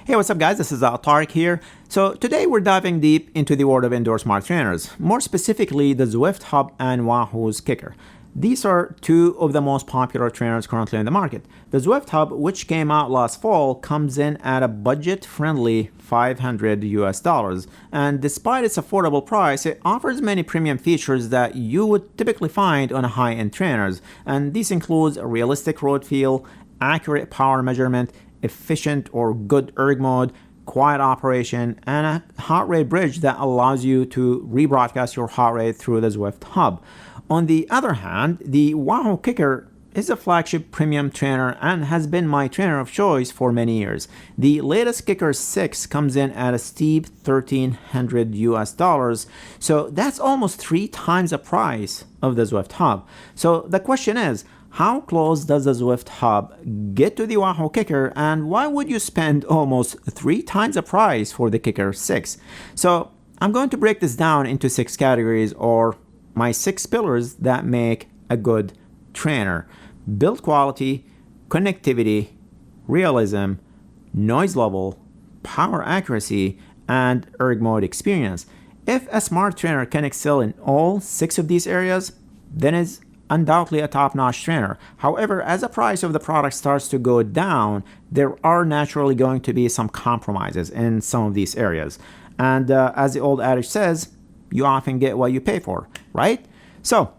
Hey, what's up guys? This is Tarek here. So today we're diving deep into the world of indoor smart trainers, more specifically the Zwift HUB and Wahoo's KICKR. These are two of the most popular trainers currently in the market. The Zwift HUB, which came out last fall, comes in at a budget-friendly $500 and despite its affordable price, it offers many premium features that you would typically find on high-end trainers, and these include a realistic road feel, accurate power measurement, efficient or good ERG mode, quiet operation, and a heart rate bridge that allows you to rebroadcast your heart rate through the Zwift HUB. On the other hand, the Wahoo KICKR is a flagship premium trainer and has been my trainer of choice for many years. The latest KICKR V6 comes in at a steep $1,300, so that's almost 3 times the price of the Zwift HUB. So the question is, how close does the Zwift HUB get to the Wahoo KICKR, and why would you spend almost 3 times the price for the KICKR V6? So I'm going to break this down into 6 categories, or my 6 pillars that make a good trainer: build quality, connectivity, realism, noise level, power accuracy, and ERG mode experience. If a smart trainer can excel in all 6 of these areas, then it's undoubtedly a top-notch trainer. However, as the price of the product starts to go down, there are naturally going to be some compromises in some of these areas. And as the old adage says, you often get what you pay for, right? So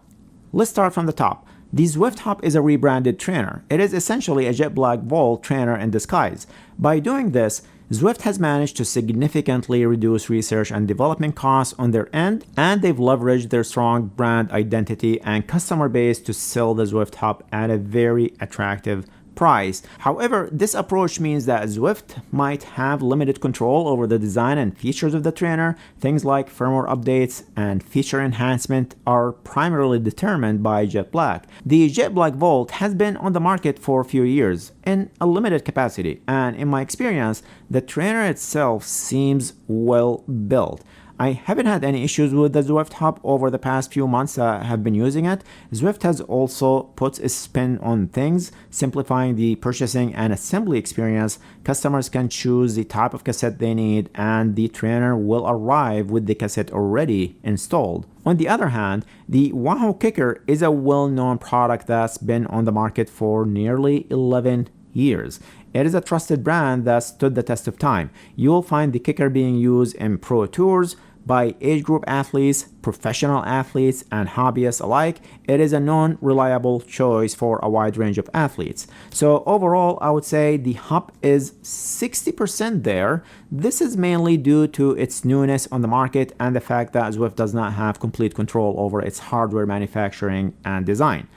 let's start from the top. The Zwift HUB is a rebranded trainer. It is essentially a jet black Volt trainer in disguise. By doing this, Zwift has managed to significantly reduce research and development costs on their end, and they've leveraged their strong brand identity and customer base to sell the Zwift HUB at a very attractive price. However, this approach means that Zwift might have limited control over the design and features of the trainer. Things like firmware updates and feature enhancement are primarily determined by Jet Black. The Jet Black Volt has been on the market for a few years in a limited capacity, and in my experience, the trainer itself seems well built. I haven't had any issues with the Zwift HUB over the past few months I have been using it. Zwift has also put a spin on things, simplifying the purchasing and assembly experience. Customers can choose the type of cassette they need, and the trainer will arrive with the cassette already installed. On the other hand, the Wahoo KICKR is a well-known product that's been on the market for nearly 11 years. It is a trusted brand that stood the test of time. You will find the KICKR being used in pro tours by age group athletes, professional athletes, and hobbyists alike. It is a known, reliable choice for a wide range of athletes. So overall, I would say the HUB is 60% there. This is mainly due to its newness on the market and the fact that Zwift does not have complete control over its hardware manufacturing and design.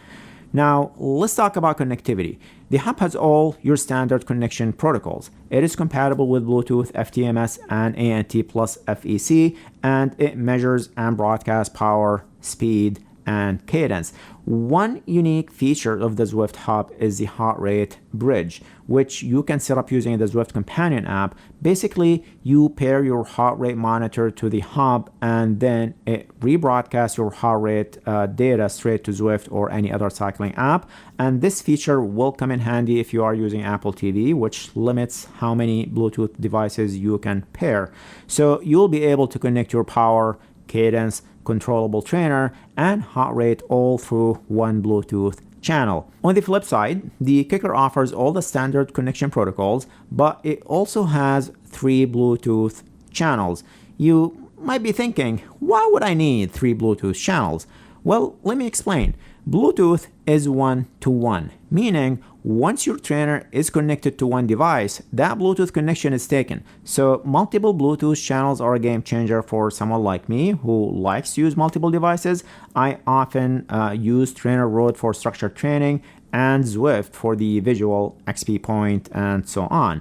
Now, let's talk about connectivity. The HUB has all your standard connection protocols. It is compatible with Bluetooth, FTMS, and ANT plus FEC, and it measures and broadcasts power, speed, and cadence. One unique feature of the Zwift HUB is the heart rate bridge, which you can set up using the Zwift companion app. Basically, you pair your heart rate monitor to the HUB, and then it rebroadcasts your heart rate data straight to Zwift or any other cycling app. And this feature will come in handy if you are using Apple TV, which limits how many Bluetooth devices you can pair. So you'll be able to connect your power, cadence, controllable trainer, and heart rate all through one Bluetooth channel. On the flip side, the KICKR offers all the standard connection protocols, but it also has 3 Bluetooth channels. You might be thinking, why would I need 3 Bluetooth channels? Well, let me explain. Bluetooth is 1-to-1, meaning once your trainer is connected to one device, that Bluetooth connection is taken. So multiple Bluetooth channels are a game changer for someone like me who likes to use multiple devices. I often use Trainer Road for structured training and Zwift for the visual XP point and so on.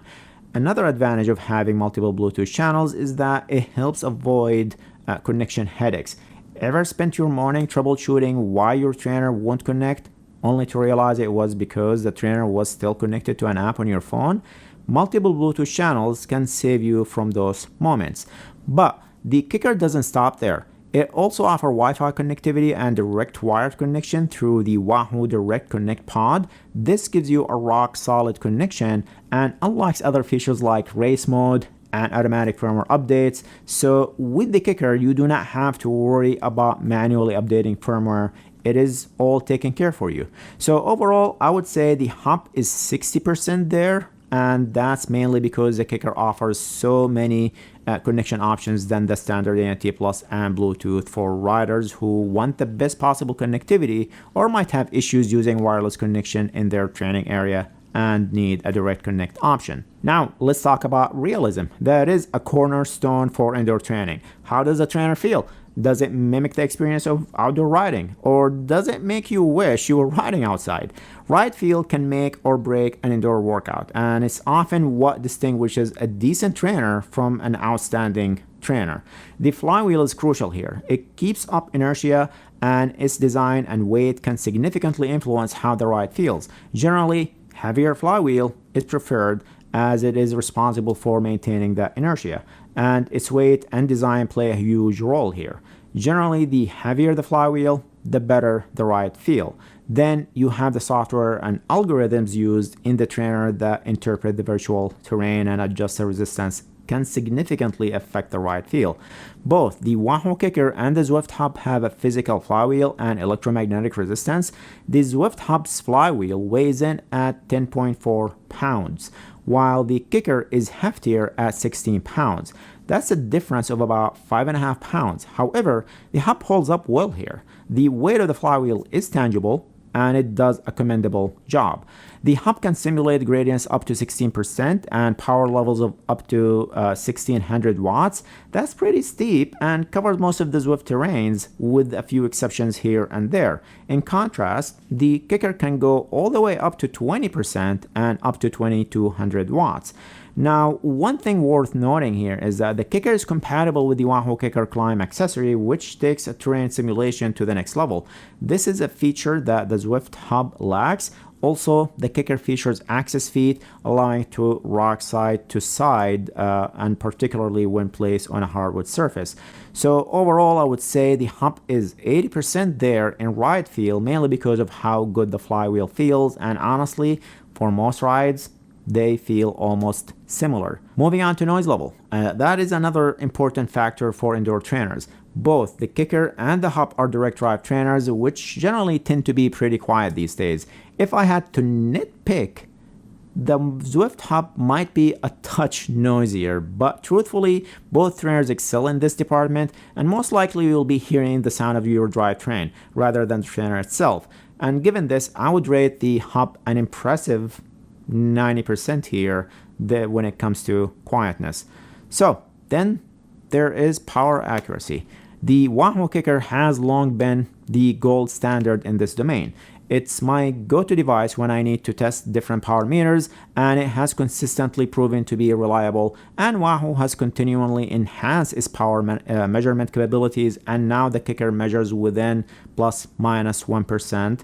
Another advantage of having multiple Bluetooth channels is that it helps avoid connection headaches. Ever spent your morning troubleshooting why your trainer won't connect, only to realize it was because the trainer was still connected to an app on your phone? Multiple Bluetooth channels can save you from those moments. But the KICKR doesn't stop there. It also offers Wi-Fi connectivity and direct wired connection through the Wahoo Direct Connect pod. This gives you a rock-solid connection and unlocks other features like race mode and automatic firmware updates. So with the KICKR, you do not have to worry about manually updating firmware. It is all taken care for you. So overall, I would say the HUB is 60% there, and that's mainly because the KICKR offers so many connection options than the standard ANT Plus and Bluetooth for riders who want the best possible connectivity or might have issues using wireless connection in their training area and need a direct connect option. Now, let's talk about Realism. That is a cornerstone for indoor training. How does a trainer feel? Does it mimic the experience of outdoor riding? Or does it make you wish you were riding outside? Ride feel can make or break an indoor workout, and it's often what distinguishes a decent trainer from an outstanding trainer. The flywheel is crucial here. It keeps up inertia, and its design and weight can significantly influence how the ride feels. Generally, heavier flywheel is preferred as it is responsible for maintaining that inertia, and its weight and design play a huge role here. Generally, the heavier the flywheel, the better the ride feel. Then you have the software and algorithms used in the trainer that interpret the virtual terrain and adjust the resistance can significantly affect the ride feel. Both the Wahoo KICKR and the Zwift HUB have a physical flywheel and electromagnetic resistance. The Zwift HUB's flywheel weighs in at 10.4 pounds, while the KICKR is heftier at 16 pounds. That's a difference of about 5.5 pounds. However, the HUB holds up well here. The weight of the flywheel is tangible, and it does a commendable job. The HUB can simulate gradients up to 16% and power levels of up to 1600 watts. That's pretty steep and covers most of the Zwift terrains with a few exceptions here and there. In contrast, the KICKR can go all the way up to 20% and up to 2200 watts. Now, one thing worth noting here is that the KICKR is compatible with the Wahoo KICKR Climb accessory, which takes a terrain simulation to the next level. This is a feature that the Zwift HUB lacks. Also, the KICKR features access feet, allowing to rock side to side, and particularly when placed on a hardwood surface. So overall, I would say the HUB is 80% there in ride feel, mainly because of how good the flywheel feels, and honestly, for most rides, they feel almost similar. Moving on to noise level. That is another important factor for indoor trainers. Both the KICKR and the HUB are direct drive trainers, which generally tend to be pretty quiet these days. If I had to nitpick, the Zwift HUB might be a touch noisier, but truthfully, both trainers excel in this department, and most likely you'll be hearing the sound of your drivetrain rather than the trainer itself. And given this, I would rate the HUB an impressive 90% here when it comes to quietness. So then there is power accuracy. The Wahoo KICKR has long been the gold standard in this domain. It's my go-to device when I need to test different power meters, and it has consistently proven to be reliable, and Wahoo has continually enhanced its power measurement capabilities, and now the KICKR measures within plus minus 1%.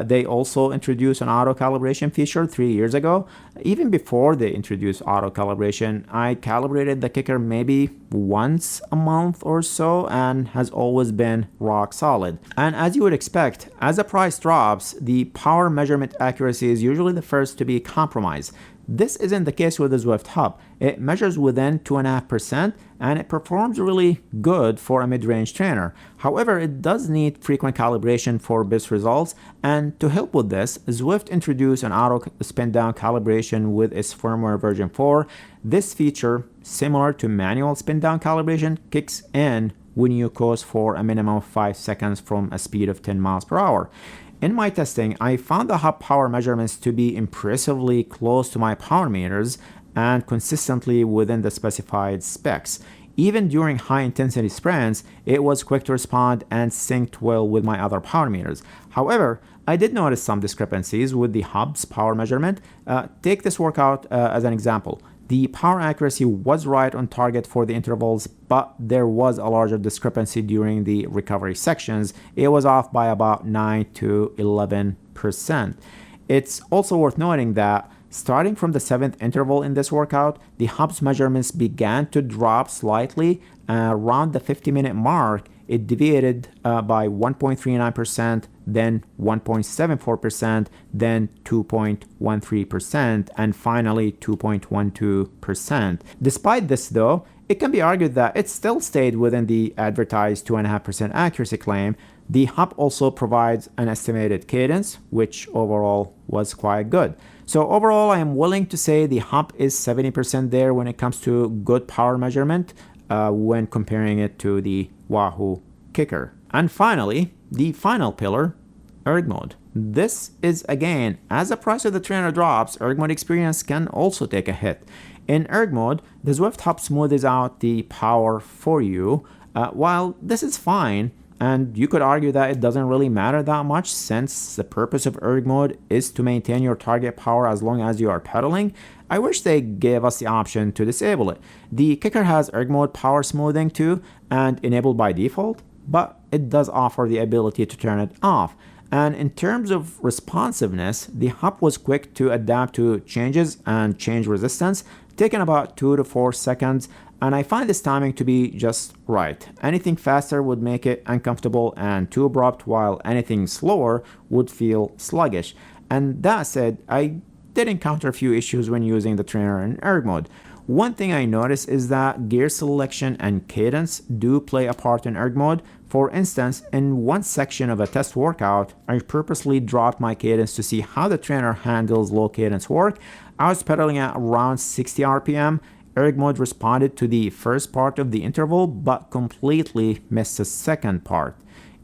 They also introduced an auto calibration feature 3 years ago. Even before they introduced auto calibration, I calibrated the KICKR maybe once a month or so, and has always been rock solid. And as you would expect, as the price drops, the power measurement accuracy is usually the first to be compromised. This isn't the case with the Zwift HUB. It measures within 2.5% and it performs really good for a mid-range trainer. However, it does need frequent calibration for best results, and to help with this, Zwift introduced an auto spin down calibration with its firmware version 4. This feature, similar to manual spin down calibration, kicks in when you coast for a minimum of 5 seconds from a speed of 10 miles per hour. In my testing, I found the HUB power measurements to be impressively close to my power meters and consistently within the specified specs. Even during high-intensity sprints, it was quick to respond and synced well with my other power meters. However, I did notice some discrepancies with the HUB's power measurement. Take this workout as an example. The power accuracy was right on target for the intervals, but there was a larger discrepancy during the recovery sections. It was off by about 9 to 11%. It's also worth noting that starting from the 7th interval in this workout, the HUB's measurements began to drop slightly. Around the 50-minute mark, it deviated by 1.39%, then 1.74%, then 2.13%, and finally 2.12%. Despite this though, it can be argued that it still stayed within the advertised 2.5% accuracy claim. The hub also provides an estimated cadence, which overall was quite good. So overall, I am willing to say the hub is 70% there when it comes to good power measurement when comparing it to the Wahoo KICKR. And finally, the final pillar, ERG Mode. This is again, as the price of the trainer drops, ERG Mode Experience can also take a hit. In ERG Mode, the Zwift HUB smoothes out the power for you. While this is fine, and you could argue that it doesn't really matter that much since the purpose of ERG Mode is to maintain your target power as long as you are pedaling, I wish they gave us the option to disable it. The KICKR has ERG Mode power smoothing too and enabled by default, but it does offer the ability to turn it off. And in terms of responsiveness, the hub was quick to adapt to changes and change resistance, taking about 2 to 4 seconds, and I find this timing to be just right. Anything faster would make it uncomfortable and too abrupt, while anything slower would feel sluggish. And that said, I did encounter a few issues when using the trainer in ERG Mode. One thing I noticed is that gear selection and cadence do play a part in ERG Mode. For instance, in one section of a test workout, I purposely dropped my cadence to see how the trainer handles low cadence work. I was pedaling at around 60 RPM. ERG Mode responded to the first part of the interval, but completely missed the second part.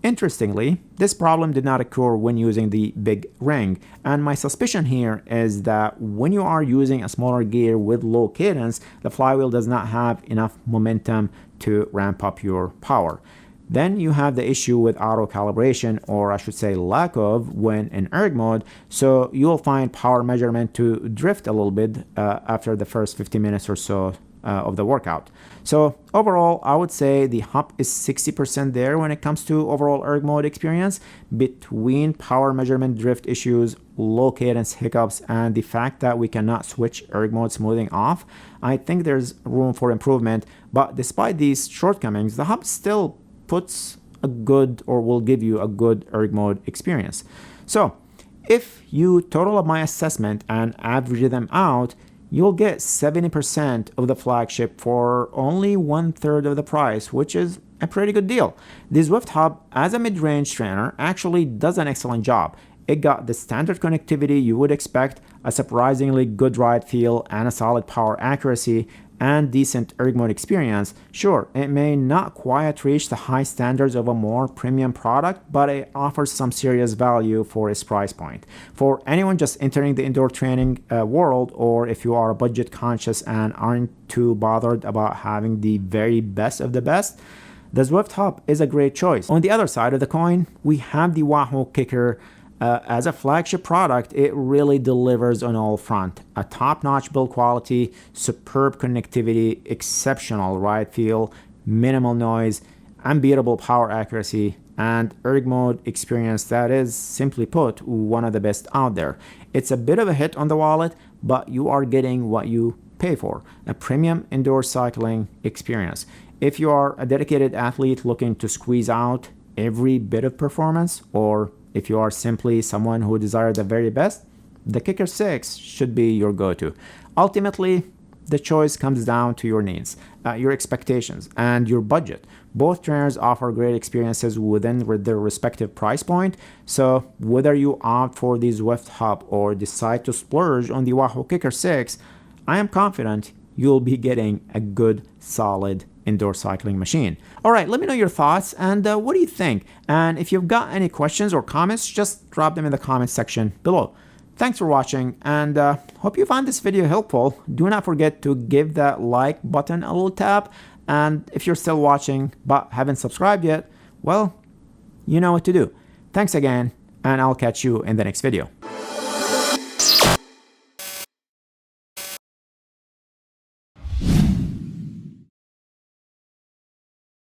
Interestingly, this problem did not occur when using the big ring, and my suspicion here is that when you are using a smaller gear with low cadence, the flywheel does not have enough momentum to ramp up your power. Then you have the issue with auto calibration, or I should say lack of, when in ERG Mode, so you'll find power measurement to drift a little bit after the first 50 minutes or so of the workout. So overall, I would say the hub is 60% there when it comes to overall ERG Mode experience. Between power measurement drift issues, low cadence hiccups, and the fact that we cannot switch ERG Mode smoothing off, I think there's room for improvement. But despite these shortcomings, the hub still puts a good, or will give you a good ERG Mode experience. So if you total up my assessment and average them out, you'll get 70% of the Flagship for only 1/3 of the price, which is a pretty good deal. The Zwift HUB as a mid-range trainer actually does an excellent job. It got the standard connectivity you would expect, a surprisingly good ride feel, and a solid power accuracy, and decent ERG Mode experience. Sure, it may not quite reach the high standards of a more premium product, but it offers some serious value for its price point. For anyone just entering the indoor training world, or if you are budget conscious and aren't too bothered about having the very best of the best, the Zwift HUB is a great choice. On the other side of the coin, we have the Wahoo KICKR. As a flagship product, it really delivers on all fronts. A top-notch build quality, superb connectivity, exceptional ride feel, minimal noise, unbeatable power accuracy, and ERG Mode experience that is, simply put, one of the best out there. It's a bit of a hit on the wallet, but you are getting what you pay for, a premium indoor cycling experience. If you are a dedicated athlete looking to squeeze out every bit of performance, or if you are simply someone who desires the very best, the KICKR 6 should be your go-to. Ultimately, the choice comes down to your needs, your expectations, and your budget. Both trainers offer great experiences within their respective price point, so whether you opt for the Zwift HUB or decide to splurge on the Wahoo KICKR 6, I am confident you'll be getting a good, solid indoor cycling machine. All right, let me know your thoughts and what do you think? And if you've got any questions or comments, just drop them in the comment section below. Thanks for watching, and hope you found this video helpful. Do not forget to give that like button a little tap, and if you're still watching but haven't subscribed yet, well, you know what to do. Thanks again, and I'll catch you in the next video.